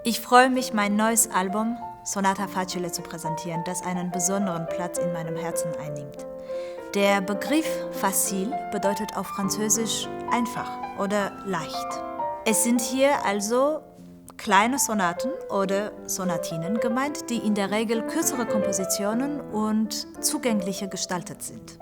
Ich freue mich, mein neues Album Sonata Facile zu präsentieren, das einen besonderen Platz in meinem Herzen einnimmt. Der Begriff facile bedeutet auf Französisch einfach oder leicht. Es sind hier also kleine Sonaten oder Sonatinen gemeint, die in der Regel kürzere Kompositionen und zugänglicher gestaltet sind.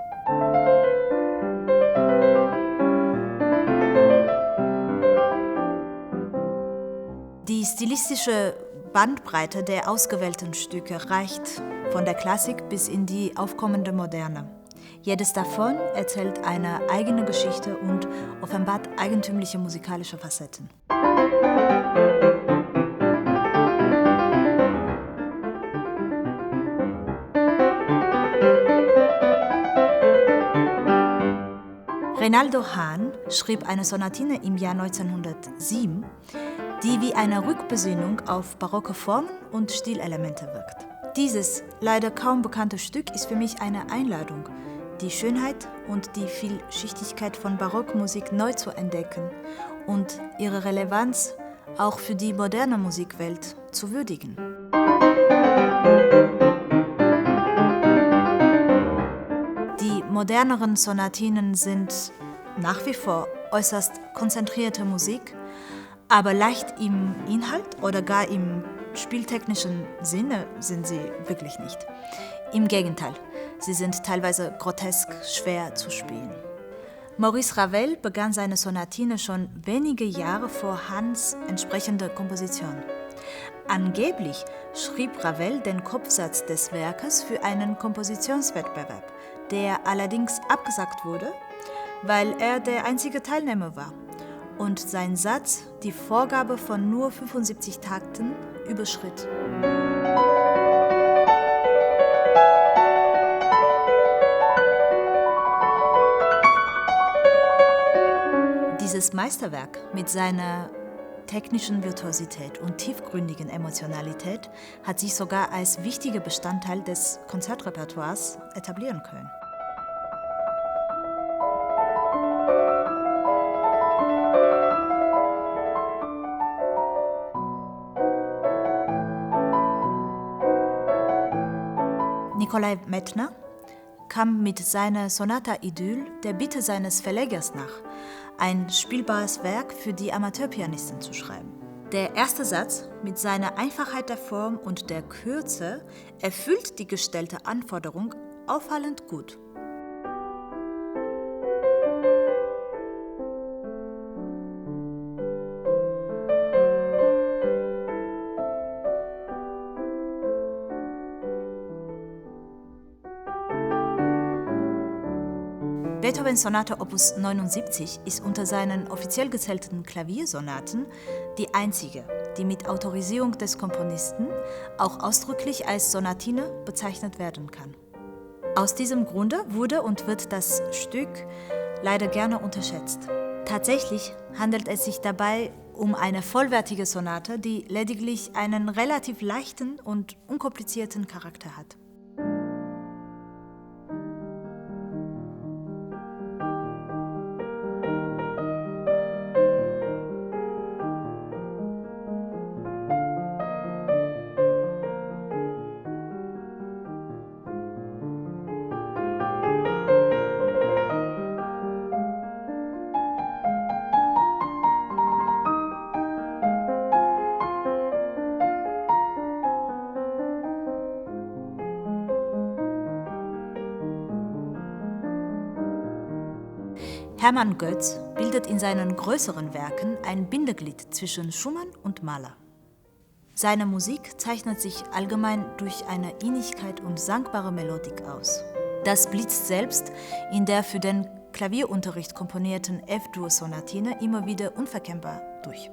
Die stilistische Bandbreite der ausgewählten Stücke reicht von der Klassik bis in die aufkommende Moderne. Jedes davon erzählt eine eigene Geschichte und offenbart eigentümliche musikalische Facetten. Reynaldo Hahn schrieb eine Sonatine im Jahr 1907, die wie eine Rückbesinnung auf barocke Formen und Stilelemente wirkt. Dieses leider kaum bekannte Stück ist für mich eine Einladung, die Schönheit und die Vielschichtigkeit von Barockmusik neu zu entdecken und ihre Relevanz auch für die moderne Musikwelt zu würdigen. Die moderneren Sonatinen sind nach wie vor äußerst konzentrierte Musik, aber leicht im Inhalt oder gar im spieltechnischen Sinne sind sie wirklich nicht. Im Gegenteil, sie sind teilweise grotesk schwer zu spielen. Maurice Ravel begann seine Sonatine schon wenige Jahre vor Hahns entsprechende Komposition. Angeblich schrieb Ravel den Kopfsatz des Werkes für einen Kompositionswettbewerb, der allerdings abgesagt wurde, weil er der einzige Teilnehmer war und sein Satz die Vorgabe von nur 75 Takten überschritt. Dieses Meisterwerk mit seiner technischen Virtuosität und tiefgründigen Emotionalität hat sich sogar als wichtiger Bestandteil des Konzertrepertoires etablieren können. Nikolai Medtner kam mit seiner Sonata Idyll der Bitte seines Verlegers nach, ein spielbares Werk für die Amateurpianisten zu schreiben. Der erste Satz mit seiner Einfachheit der Form und der Kürze erfüllt die gestellte Anforderung auffallend gut. Beethovens Sonate Opus 79 ist unter seinen offiziell gezählten Klaviersonaten die einzige, die mit Autorisierung des Komponisten auch ausdrücklich als Sonatine bezeichnet werden kann. Aus diesem Grunde wurde und wird das Stück leider gerne unterschätzt. Tatsächlich handelt es sich dabei um eine vollwertige Sonate, die lediglich einen relativ leichten und unkomplizierten Charakter hat. Hermann Götz bildet in seinen größeren Werken ein Bindeglied zwischen Schumann und Mahler. Seine Musik zeichnet sich allgemein durch eine Innigkeit und sangbare Melodik aus. Das blitzt selbst in der für den Klavierunterricht komponierten F-Dur-Sonatine immer wieder unverkennbar durch.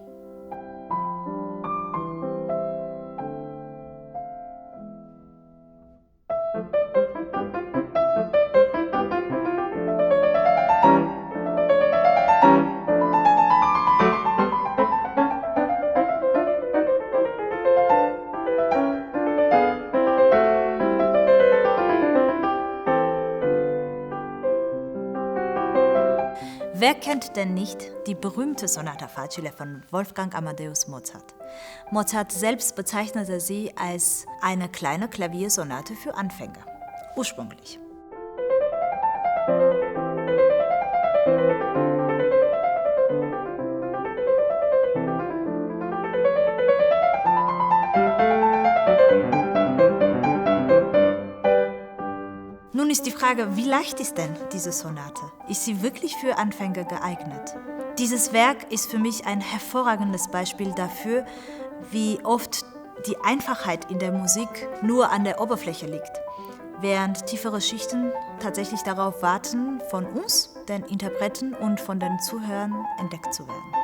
Wer kennt denn nicht die berühmte Sonata Facile von Wolfgang Amadeus Mozart? Mozart selbst bezeichnete sie als eine kleine Klaviersonate für Anfänger, ursprünglich. Nun ist die Frage, wie leicht ist denn diese Sonate? Ist sie wirklich für Anfänger geeignet? Dieses Werk ist für mich ein hervorragendes Beispiel dafür, wie oft die Einfachheit in der Musik nur an der Oberfläche liegt, während tiefere Schichten tatsächlich darauf warten, von uns, den Interpreten und von den Zuhörern entdeckt zu werden.